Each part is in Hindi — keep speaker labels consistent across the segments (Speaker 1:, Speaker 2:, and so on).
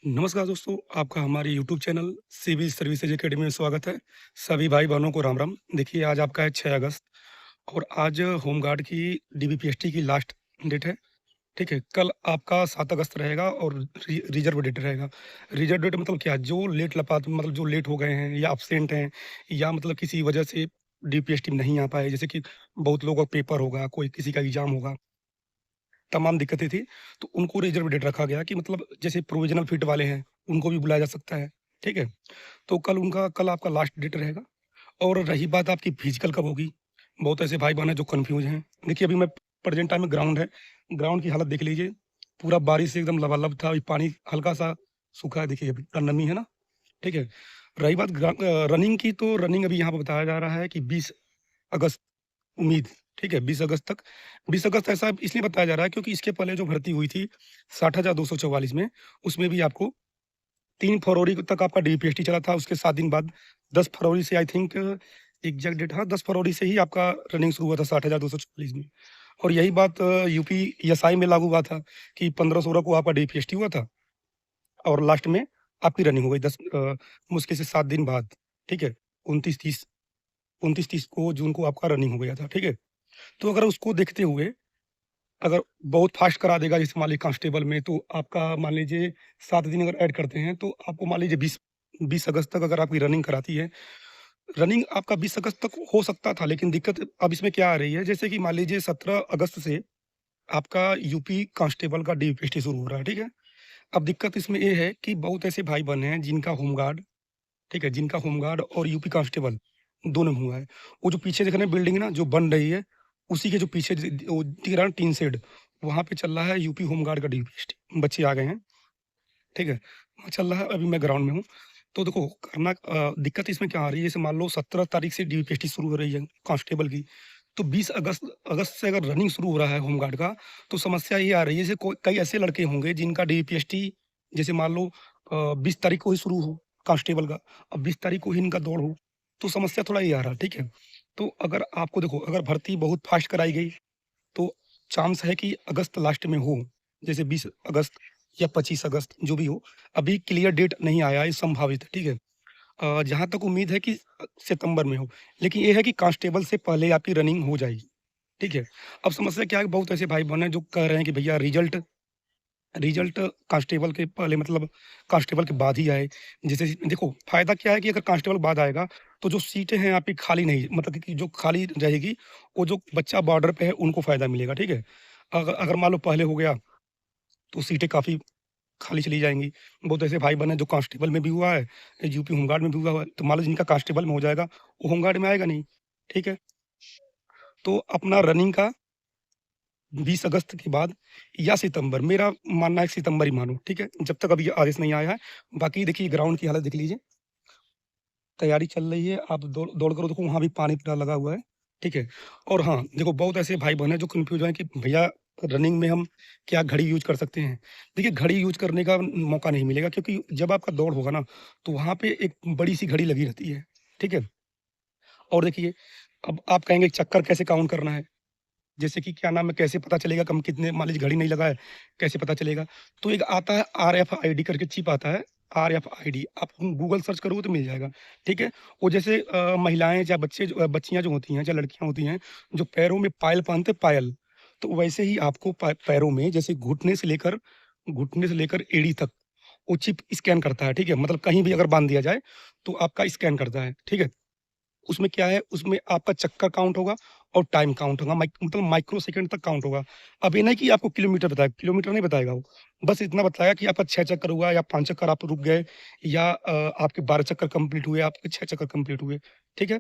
Speaker 1: नमस्कार दोस्तों, आपका हमारे YouTube channel civil services academy में स्वागत है। सभी भाई-बहनों को राम-राम। देखिए, आज आपका है 6 अगस्त और आज होमगार्ड की डीबीपीएसटी की लास्ट डेट है, ठीक है? कल आपका 7 अगस्त रहेगा और रिजर्व डेट रहेगा। रिजर्व डेट मतलब क्या? जो लेट लपात मतलब जो लेट हो गए हैं या एब्सेंट हैं या मतलब किसी वजह से डीपीएसटी में नहीं आ पाए, जैसे कि बहुत लोगों का पेपर होगा, कोई किसी का एग्ज़ाम होगा, तमाम दिक्कतें थी, तो उनको रिज़र्व डेट रखा गया कि मतलब जैसे प्रोविज़नल फिट वाले हैं, उनको भी बुलाया जा सकता है, ठीक है? तो कल आपका लास्ट डेट रहेगा और रही बात आपकी फिज़िकल कब होगी, बहुत ऐसे भाई-बहन हैं जो कन्फ्यूज़ हैं। देखिए, अभी मैं प्रेज़ेंट टाइम में ग्राउंड है, ग्राउंड की हालत देख लीजिए, पूरा बारिश से एकदम लबालब था, अभी पानी हल्का-सा सूखा है देखिए अभी, नमी है ना, ठीक है? रही बात रनिंग की, तो रनिंग अभी यहाँ पे बताया जा रहा है कि 20 अगस्त उम्मीद, ठीक है? 20 अगस्त तक। 20 अगस्त ऐसा इसलिए बताया जा रहा है क्योंकि इसके पहले जो भर्ती हुई थी 60,244 में, उसमें भी आपको 3 फरवरी तक आपका डीपीएसटी चला था। उसके 7 दिन बाद 10 फरवरी से आई थिंक एग्ज़ैक्ट डेट, हाँ, 10 फरवरी से ही आपका रनिंग शुरू हुआ था 60,244 में। और यही बात यूपी एसआई में लागू हुआ था कि 15-16 को आपका डीपीएसटी हुआ था और लास्ट में आपकी रनिंग हो गई मुश्किल से 7 दिन बाद, ठीक है? 29-30 को जून को आपका रनिंग हो गया था, ठीक है? तो अगर उसको देखते हुए अगर बहुत फ़ास्ट करा देगा जैसे मान लीजिए कांस्टेबल में, तो आपका मान लीजिए 7 दिन अगर ऐड करते हैं तो आपको मान लीजिए 20 अगस्त तक अगर आपकी रनिंग कराती है, रनिंग आपका 20 अगस्त तक हो सकता था, लेकिन दिक्कत अब इसमें क्या आ रही है, जैसे कि मान लीजिए 17 अगस्त से आपका यूपी कांस्टेबल का डीपीएसटी शुरू हो रहा है, ठीक है? अब दिक्कत इसमें ये है कि बहुत ऐसे भाई-बहन हैं जिनका होमगार्ड, ठीक है? जिनका होमगार्ड और यूपी कांस्टेबल दोनों में हुआ है। वो जो पीछे देख रहे हैं बिल्डिंग ना जो बन रही है, उसी के जो पीछे वो दिख रहा है टीन शेड, वहाँ पे चल रहा है यूपी होमगार्ड का डीपीएसटी। बच्चे आ गए हैं, ठीक है? वहाँ चल रहा है, अभी मैं ग्राउंड में हूँ। तो देखो दिक्कत इसमें क्या आ रही है, जैसे मान लो 17 तारीख से डीपीएसटी शुरू हो रही है कांस्टेबल की, तो 20 अगस्त अगस्त से अगर रनिंग शुरू हो रहा है होमगार्ड का, तो समस्या ये आ रही है जैसे कई ऐसे लड़के होंगे जिनका डीपीएसटी जैसे मान लो 20 तारीख को ही शुरू हो कांस्टेबल का, अब 20 तारीख को ही इनका दौड़ हो, तो समस्या थोड़ा ये आ रहा है, ठीक है? तो अगर आपको देखो अगर भर्ती बहुत फास्ट कराई गई, तो चांस है कि अगस्त लास्ट में हो, जैसे 20 अगस्त या 25 अगस्त जो भी हो, अभी क्लियर डेट नहीं आया है, संभावित है, ठीक है? जहाँ तक उम्मीद है कि सितंबर में हो, लेकिन ये है कि कांस्टेबल से पहले आपकी रनिंग हो जाएगी, ठीक है? अब समस्या क्या है, बहुत ऐसे भाई-बहन हैं जो कह रहे हैं कि भैया रिज़ल्ट रिज़ल्ट कांस्टेबल के पहले मतलब कांस्टेबल के बाद ही आए। जैसे देखो फ़ायदा क्या है कि अगर कांस्टेबल बाद आएगा, तो जो सीटें हैं आपकी खाली नहीं मतलब कि जो खाली रहेगी, वो जो बच्चा बॉर्डर पे है उनको फ़ायदा मिलेगा, ठीक है? अगर अगर मान लो पहले हो गया, तो सीटें काफ़ी खाली चली जाएँगी। बहुत ऐसे भाई-बहन हैं जो कांस्टेबल में भी हुआ है, यूपी होमगार्ड में भी हुआ है, तो मान लो जिनका कांस्टेबल में हो जाएगा, वो होमगार्ड में आएगा नहीं, ठीक है? तो अपना रनिंग का 20 अगस्त के बाद या सितंबर, मेरा मानना है सितंबर ही मानो, ठीक है? जब तक अभी आदेश नहीं आया है। बाकी देखिए ग्राउंड की हालत देख लीजिए, तैयारी चल रही है, आप दौड़ दौड़ करो देखो वहाँ भी पानी पूरा लगा हुआ है, ठीक है? और हाँ, देखो बहुत ऐसे भाई-बहन हैं जो कन्फ्यूज़ हैं कि भैया रनिंग में हम क्या घड़ी यूज़ कर सकते हैं? देखिए घड़ी यूज़ करने का मौका नहीं मिलेगा क्योंकि जब आपका दौड़ होगा ना, तो वहाँ पे एक बड़ी-सी घड़ी लगी रहती है, ठीक है? और देखिए, अब आप कहेंगे चक्कर कैसे काउंट करना है? जैसे कि क्या नाम है, कैसे पता चलेगा कि हम कितने, मान लीजिए घड़ी नहीं लगा है, कैसे पता चलेगा? तो एक आता है आरएफआईडी करके चिप आता है, आरएफआईडी आप गूगल सर्च करोगे तो मिल जाएगा, ठीक है? वो जैसे महिलाएँ या बच्चियाँ जो होती हैं, चाहे लड़कियाँ होती हैं, जो पैरों में पायल पहनते हैं पायल, तो वैसे ही आपको पैरों में जैसे घुटने से लेकर एड़ी तक वो चिप स्कैन करता है, ठीक है? मतलब कहीं भी अगर बाँध दिया जाए, तो आपका स्कैन करता है, ठीक है? उसमें क्या है, उसमें आपका चक्कर काउंट होगा और टाइम काउंट होगा, मतलब माइक्रो सेकंड तक काउंट होगा। अब ये नहीं कि आपको किलोमीटर बताएगा, किलोमीटर नहीं बताएगा वो। बस इतना बताएगा कि आपका 6 चक्कर हुआ या 5 चक्कर आप रुक गए या आपके 12 चक्कर कंप्लीट हुए, आपके 6 चक्कर कंप्लीट हुए, ठीक है?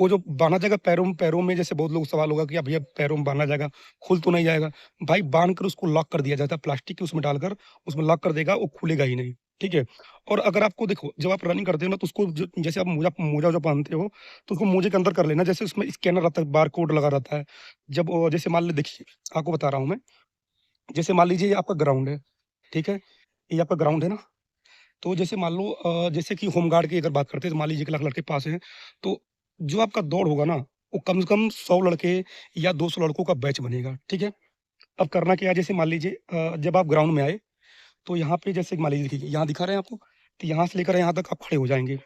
Speaker 1: वो जो बाँधा जाएगा पैरों में जैसे बहुत लोगों को सवाल होगा कि अब भैया पैरों में बाँधा जाएगा, खुल तो नहीं जाएगा? भाई बाँध कर उसको लॉक कर दिया जाता है, प्लास्टिक के उसमें डालकर उसमें लॉक कर देगा, वो खुलेगा ही नहीं, ठीक है? और अगर आपको देखो जब आप रनिंग करते हो ना तो उसको ज जैसे आप मोजा मोजा जो पहनते हो, तो उसको मोजे के अंदर कर लेना, जैसे उसमें स्कैनर रहता है, बारकोड लगा रहता है। जब जैसे मान ली देखिए, आपको बता रहा हूँ मैं, जैसे मान लीजिए ये आपका ग्राउंड है, ठीक है? ये आपका ग्राउंड है ना, तो जैसे मान लो जैसे कि होमगार्ड की अगर बात करते हैं, तो मान लीजिए 1 लाख लड़के पास हैं, तो जो आपका दौड़ होगा ना, वो कम से कम 100 लड़के या 200 लड़कों का बैच बनेगा, ठीक है? अब करना क्या है, जैसे मान लीजिए जब आप ग्राउंड में आए, तो यहाँ पे जैसे मान लीजिए देखिए यहाँ दिखा रहे हैं आपको, तो यहाँ से लेकर यहाँ तक आप खड़े हो जाएँगे।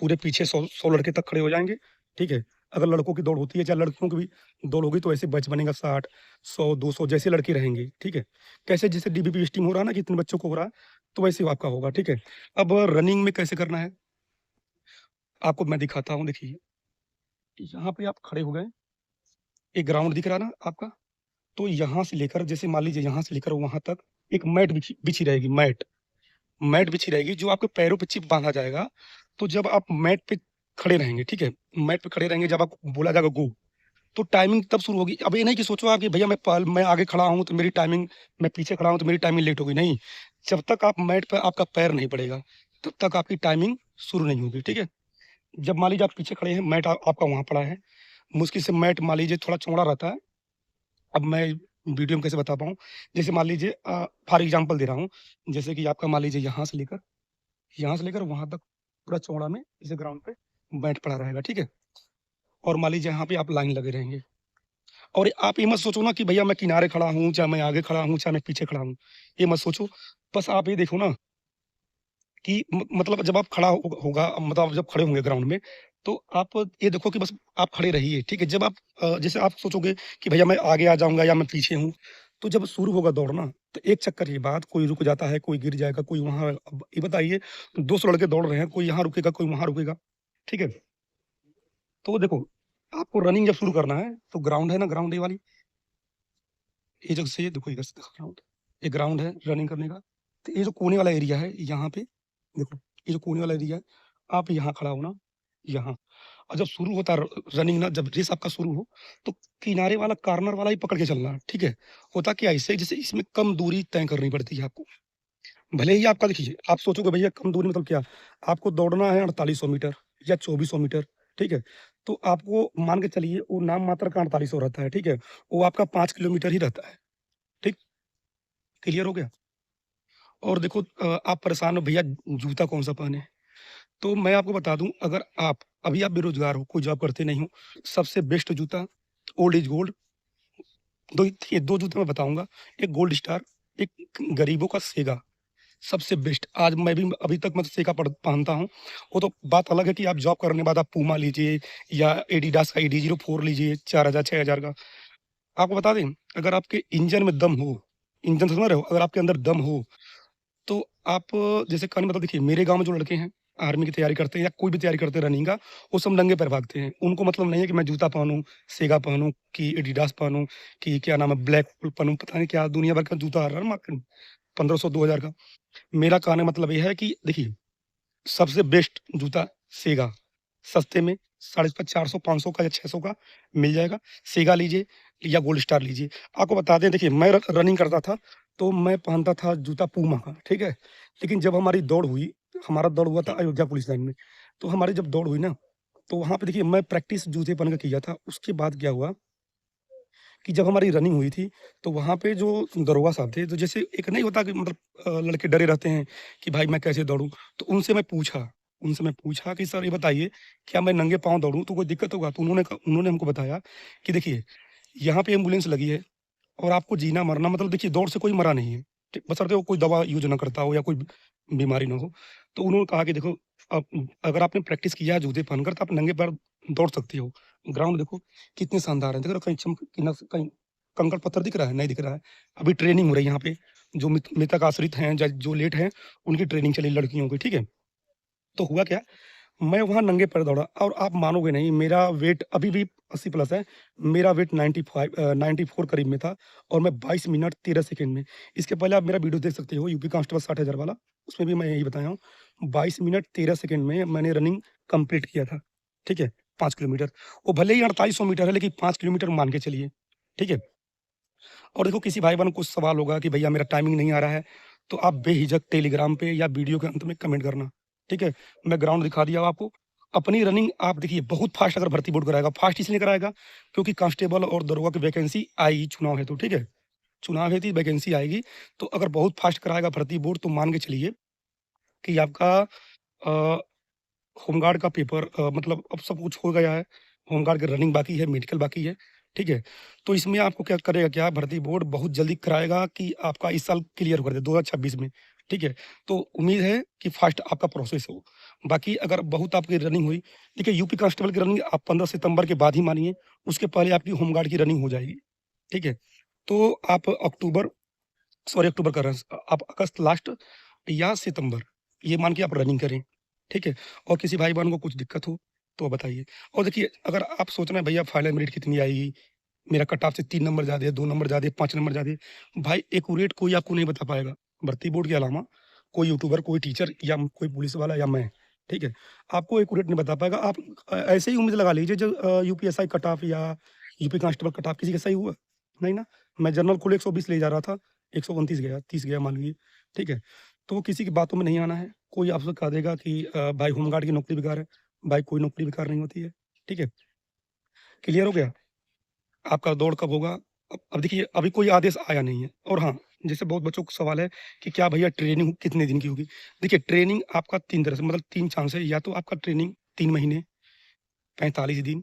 Speaker 1: पूरे पीछे 100 लड़के तक खड़े हो जाएँगे, ठीक है? अगर लड़कों की दौड़ होती है, चाहे लड़कियों की भी दौड़ होगी तो ऐसे बैच बनेगा 60, 100, 200 जैसे लड़के रहेंगे, ठीक है? कैसे जैसे डीबीपी स्टीम हो रहा है ना कि इतने बच्चों को हो रहा है, तो वैसे ही आपका होगा, ठीक है? अब रनिंग में कैसे करना है, आपको मैं दिखाता हूँ देखिए, यहाँ पे आप खड़े हो गए, एक ग्राउंड दिख रहा है ना आपका? तो यहाँ से लेकर जैसे मान लीजिए यहाँ से लेकर वहाँ तक एक मैट बिछी बिछी रहेगी, मैट बिछी रहेगी जो आपके पैरों पे चिप बाँधा जाएगा। तो जब आप मैट पे खड़े रहेंगे, ठीक है? मैट पे खड़े रहेंगे जब आपको बोला जाएगा गो, तो टाइमिंग तब शुरू होगी। अब ये नहीं कि सोचो आप कि भैया मैं आगे खड़ा हूँ तो मेरी टाइमिंग, मैं पीछे खड़ा हूँ तो मेरी टाइमिंग लेट होगी, नहीं। जब तक आप मैट पे आपका पैर नहीं पड़ेगा, तब तक आपकी टाइमिंग शुरू नहीं होगी, ठीक है? जब मान लीजिए आप पीछे खड़े हैं, मैट आपका वहाँ पड़ा है, मुश्किल से मैट मान लीजिए थोड़ा चौड़ा रहता है। अब मैं वीडियो में कैसे बता पाऊँ? जैसे मान लीजिए फॉर एग्ज़ाम्पल दे रहा हूँ, जैसे कि आपका मान लीजिए यहाँ से लेकर वहाँ तक पूरा चौड़ा में इस ग्राउंड पे मैट पड़ा रहेगा, ठीक है? और मान लीजिए यहाँ पे आप लाइन लगे रहेंगे और आप ये मत सोचो ना कि भैया मैं किनारे खड़ा हूँ, चाहे मैं आगे खड़ा हूँ, चाहे मैं पीछे खड़ा हूँ, ये मत सोचो। बस आप ये देखो ना कि मतलब जब आप खड़ा होगा मतलब आप जब खड़े होंगे ग्राउंड में, तो आप ये देखो कि बस आप खड़े रहिए, ठीक है? जब आप जैसे आप सोचोगे कि भैया मैं आगे आ जाऊँगा या मैं पीछे हूँ, तो जब शुरू होगा दौड़ना, तो एक चक्कर के बाद कोई रुक जाता है, कोई गिर जाएगा, कोई वहाँ अब ये बताइए 200 लड़के दौड़ रहे हैं, कोई यहाँ रुकेगा, कोई वहाँ रुकेगा, ठीक है? तो देखो, आपको रनिंग जब शुरू करना है, तो ग्राउंड है ना ग्राउंड ये वाली, ये जगह से देखो इधर से देखो ग्राउंड, ये ग्राउंड है रनिंग करने का। तो ये जो कोने वाला एरिया है, यहाँ पे देखो, ये जो कोने वाला एरिया है, आप यहाँ खड़ा हो ना, यहाँ। और जब शुरू होता है रनिंग ना, जब रेस आपका शुरू हो, तो किनारे वाला कॉर्नर वाला ही पकड़ के चलना है, ठीक है? होता क्या है इससे, जैसे इसमें कम दूरी तय करनी पड़ती है आपको। भले ही आपका देखिए, आप सोचोगे भैया कम दूरी मतलब क्या? आपको दौड़ना है 4800 मीटर या 2400 मीटर, ठीक है? तो आपको मान के चलिए वो नाम मात्र का 4800 रहता है, ठीक है? वो आपका 5 किलोमीटर ही रहता है, ठीक? क्लियर हो गया? और देखो आप परेशान हो भैया जूता कौन-सा पहने? तो मैं आपको बता दूँ, अगर आप अभी आप बेरोज़गार हो, कोई जॉब करते नहीं हो, सबसे बेस्ट जूता ओल्ड इज़ गोल्ड। 2 ये 2 जूते मैं बताऊँगा, एक गोल्ड स्टार, एक गरीबों का सेगा, सबसे बेस्ट। आज मैं भी अभी तक मैं सेगा पहनता हूँ। वो तो बात अलग है कि आप जॉब करने के बाद आप पूमा लीजिए या एडिडास का AD04 लीजिए 4000 6000 का। आपको बता दें, अगर आपके इंजन में दम हो, इंजन समझ रहे हो? अगर आपके अंदर दम हो, तो आप जैसे कहने मतलब देखिए मेरे गाँव में जो लड़के हैं, आर्मी की तैयारी करते हैं या कोई भी तैयारी करते हैं रनिंग का, वो सब नंगे पैर भागते हैं। उनको मतलब नहीं है कि मैं जूता पहनूँ, सेगा पहनूँ कि एडिडास पहनूँ कि क्या नाम है ब्लैक पहनूँ, पता नहीं क्या दुनिया भर का जूता आ रहा है मार्केट में, 1500 2000 का। मेरा कहने का मतलब ये है कि देखिए, सबसे बेस्ट जूता सेगा, सस्ते में 450 500 का या 600 का मिल जाएगा। सेगा लीजिए या गोल्ड स्टार लीजिए। आपको बता दें देखिए मैं रनिंग करता था, तो मैं पहनता था जूता पूमा का, ठीक है? लेकिन जब हमारी दौड़ हुई, हमारा दौड़ हुआ था अयोध्या पुलिस लाइन में, तो हमारी जब दौड़ हुई ना, तो वहाँ पे देखिए मैं प्रैक्टिस जूते पहन के किया था। उसके बाद क्या हुआ कि जब हमारी रनिंग हुई थी, तो वहाँ पे जो दरोगा साहब थे, तो जैसे एक नहीं होता कि मतलब लड़के डरे रहते हैं कि भाई मैं कैसे दौड़ूँ? तो उनसे मैं पूछा कि सर ये बताइए, क्या मैं नंगे पाँव दौड़ूँ तो कोई दिक्कत होगा? तो उन्होंने हमको बताया कि देखिए, यहाँ पे एम्बुलेंस लगी है और आपको जीना मरना मतलब देखिए दौड़ से कोई मरा नहीं है, ठीक बशर्ते वो कोई दवा यूज़ ना करता हो या कोई बीमारी ना हो। तो उन्होंने कहा कि देखो अगर आपने प्रैक्टिस किया है जूते पहनकर तो आप नंगे पैर दौड़ सकते हो। ग्राउंड देखो कितने शानदार हैं, देख रहे हो कहीं कहीं कंकड़ पत्थर दिख रहा है? नहीं दिख रहा है। अभी ट्रेनिंग हो रही है यहाँ पे, जो मृतक आश्रित हैं, जो लेट हैं, उनकी ट्रेनिंग चली लड़कियों की, ठीक है? तो हुआ क्या, मैं वहाँ नंगे पैर दौड़ा और आप मानोगे नहीं मेरा वेट अभी भी 80 प्लस है। मेरा वेट 94 करीब में था और मैं 22 मिनट 13 सेकंड में। इसके पहले आप मेरा वीडियो देख सकते हो यूपी कांस्टेबल 60,000 वाला, उसमें भी मैं यही बताया हूँ। 22 मिनट 13 सेकंड में मैंने रनिंग कंप्लीट किया था, ठीक है? 5 किलोमीटर। वो भले ही 4800 मीटर है लेकिन 5 किलोमीटर मान के चलिए, ठीक है? और देखो किसी भाई-बहन को सवाल होगा कि भैया मेरा टाइमिंग नहीं आ रहा है, तो आप बेझिझक टेलीग्राम पे या वीडियो के अंत में कमेंट करना, ठीक है? मैं ग्राउंड दिखा दिया आपको। अपनी रनिंग आप देखिए बहुत फ़ास्ट अगर भर्ती बोर्ड कराएगा, फ़ास्ट इसलिए कराएगा क्योंकि कांस्टेबल और दरोगा की वैकेंसी आई चुनाव हेतु, ठीक है? चुनाव हेतु वैकेंसी आएगी, तो अगर बहुत फ़ास्ट कराएगा भर्ती बोर्ड तो मान के चलिए कि आपका अ, होमगार्ड का पेपर मतलब अब सब कुछ हो गया है। होमगार्ड की रनिंग बाकी है, मेडिकल बाकी है। ठीक है? तो इसमें आपको क्या करेगा क्या भर्ती बोर्ड बहुत जल्दी कराएगा कि आपका इस साल क्लियर कर दे 2026 में, ठीक है? तो उम्मीद है कि फ़ास्ट आपका प्रोसेस हो। बाकी अगर बहुत आपकी रनिंग हुई देखिए यूपी कांस्टेबल की रनिंग आप 15 सितंबर के बाद ही मानिए, उसके पहले आपकी होमगार्ड की रनिंग हो जाएगी, ठीक है? तो आप अक्टूबर कर रहे हैं आप अगस्त लास्ट या सितंबर, ये मान के आप रनिंग करें, ठीक है? और किसी भाई-बहन को कुछ दिक्कत हो, तो बताइए। और देखिए अगर आप सोच रहे हैं भैया फाइनल मेरिट कितनी आएगी, मेरा कट ऑफ से 3 नंबर ज़्यादा है, 2 नंबर ज़्यादा है, 5 नंबर ज़्यादा है, भाई एक्यूरेट कोई आपको नहीं बता पाएगा। भर्ती बोर्ड के अलावा कोई यूट्यूबर, कोई टीचर या कोई पुलिस वाला या मैं, ठीक है? आपको एक्यूरेट नहीं बता पाएगा। आप ऐसे ही उम्मीद लगा लीजिए जो यूपीएसआई कट ऑफ या यूपी कांस्टेबल कट ऑफ किसी का सही हुआ? नहीं ना। मैं जनरल खुद 120 ले जा रहा था, 129 गया, 30 गया मान लीजिए, ठीक है? तो किसी की बातों में नहीं आना है। कोई आपसे कह देगा कि भाई होमगार्ड की नौकरी बेकार है, भाई कोई नौकरी बेकार नहीं होती है, ठीक है? क्लियर हो गया? आपका दौड़ कब होगा? अब देखिए अभी कोई आदेश आया नहीं है और हाँ, जैसे बहुत बच्चों को सवाल है कि क्या भैया ट्रेनिंग कितने दिन की होगी? देखिए ट्रेनिंग आपका 3 तरह से मतलब 3 चांस है या तो आपका ट्रेनिंग 3 महीने, 45 दिन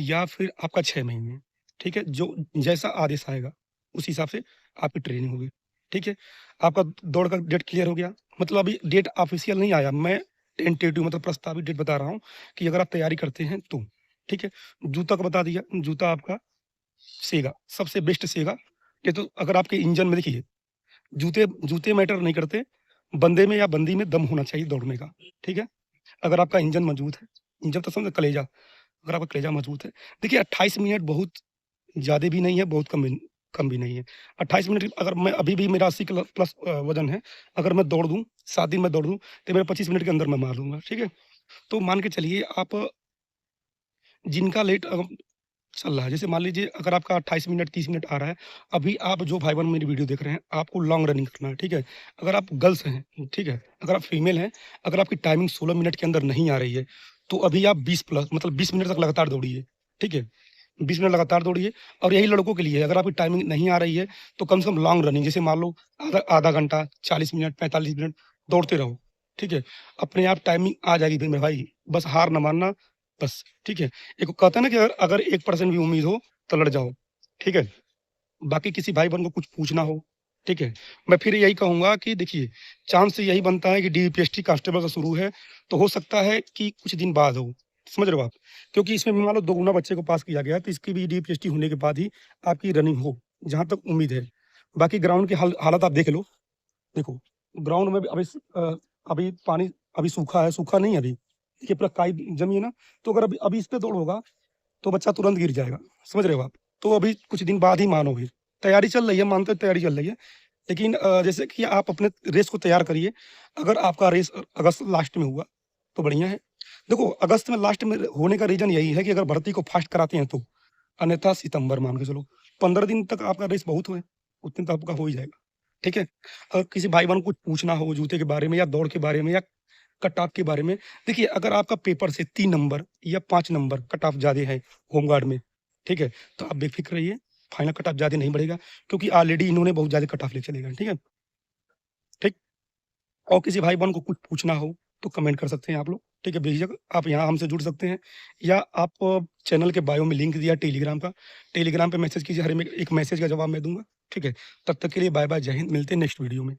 Speaker 1: या फिर आपका 6 महीने, ठीक है? जो जैसा आदेश आएगा, उस हिसाब से आपकी ट्रेनिंग होगी, ठीक है? आपका दौड़ का डेट क्लियर हो गया, मतलब अभी डेट ऑफ़िशियल नहीं आया, मैं टेंटेटिव मतलब प्रस्तावित डेट बता रहा हूँ कि अगर आप तैयारी करते हैं तो, ठीक है? जूता का बता दिया, जूता आपका सेगा, सबसे बेस्ट सेगा, ये तो अगर आपके इंजन में देखिए, जूते जूते मैटर नहीं करते, बंदे में या बंदी में दम होना चाहिए दौड़ने का, ठीक है? अगर आपका इंजन मजबूत है, इंजन तो समझो कलेजा, अगर आपका कलेजा मजबूत है देखिए 28 मिनट बहुत ज़्यादा भी नहीं है, बहुत कम भी नहीं है। 28 मिनट अगर मैं अभी भी मेरा 80 प्लस वज़न है, अगर मैं दौड़ दूँ, 7 दिन में दौड़ दूँ, तो मेरा 25 मिनट के अंदर मैं मार लूँगा, ठीक है? तो मान के चलिए आप जिनका लेट चल रहा है, जैसे मान लीजिए अगर आपका 28 मिनट, 30 मिनट आ रहा है, अभी आप जो भाई-बहन मेरी वीडियो देख रहे हैं, आपको लॉन्ग रनिंग करना है, ठीक है? अगर आप गर्ल्स हैं, ठीक है? अगर आप फीमेल हैं, अगर आपकी टाइमिंग 16 मिनट के अंदर नहीं आ रही है, तो अभी आप 20 प्लस मतलब 20 मिनट तक लगातार दौड़िए, ठीक है? 20 मिनट लगातार दौड़िए और यही लड़कों के लिए है, अगर आपकी टाइमिंग नहीं आ रही है, तो कम से कम लॉन्ग रनिंग जैसे मान लो आधा आधा घंटा, 40 मिनट, 45 मिनट दौड़ते रहो, ठीक है? अपने आप टाइमिंग आ जाएगी फिर मेरे भाई, बस हार ना मानना, बस, ठीक है? एक कहते हैं ना कि अगर अगर 1% भी उम्मीद हो, तो लड़ जाओ, ठीक है? बाकी किसी भाई-बहन को कुछ पूछना हो, ठीक है? मैं फिर यही कहूँगा कि देखिए, चांस यही बनता है कि डीपीएसटी कांस्टेबल का शुरू है, तो हो सकता है कि कुछ दिन बाद हो, समझ रहे हो आप? क्योंकि इसमें मान लो दोगुना बच्चे को पास किया गया, तो इसकी भी डीपीएसटी होने के बाद ही आपकी रनिंग हो, जहाँ तक उम्मीद है। बाकी ग्राउंड की हालत आप देख लो, देखो, ग्राउंड में भी अभी पानी अभी सूखा है, सूखा नहीं है अभी, देखिए पूरा काई जमी है ना, तो अगर अभी अभी इस पे दौड़ होगा तो बच्चा तुरंत गिर जाएगा, समझ रहे हो आप? तो अभी कुछ दिन बाद ही मानोगे। तैयारी चल रही है, मानते हैं तैयारी चल रही है, लेकिन जैसे कि आप अपने रेस को तैयार करिए, अगर आपका रेस अगस्त लास्ट में हुआ, तो बढ़िया है। देखो, अगस्त में लास्ट में होने का रीज़न यही है कि अगर भर्ती को फास्ट कराते हैं तो, अन्यथा सितंबर मान के चलो। 15 दिन तक आपका रेस बहुत हुए, उतने तो आपका हो ही जाएगा, ठीक है? किसी भाई-बहन को कुछ पूछना हो जूते के बारे में या दौड़ के बारे में या कट ऑफ के बारे में, देखिए अगर आपका पेपर से 3 नंबर या 5 नंबर कट ऑफ ज़्यादा है होमगार्ड में, ठीक है? तो आप बेफ़िक्र रहिए, फाइनल कट ऑफ ज़्यादा नहीं बढ़ेगा क्योंकि ऑलरेडी इन्होंने बहुत ज़्यादा कट ऑफ ले चले गए, ठीक है? ठीक? और किसी भाई-बहन को कुछ पूछना हो, तो कमेंट कर सकते हैं आप लोग, ठीक है? बेझिझक आप यहाँ हमसे जुड़ सकते हैं या आप चैनल के बायो में लिंक दिया टेलीग्राम का, टेलीग्राम पे मैसेज कीजिए, हर में एक मैसेज का जवाब मैं दूँगा, ठीक है? तब तक के लिए बाय-बाय, जय हिंद, मिलते हैं नेक्स्ट वीडियो में।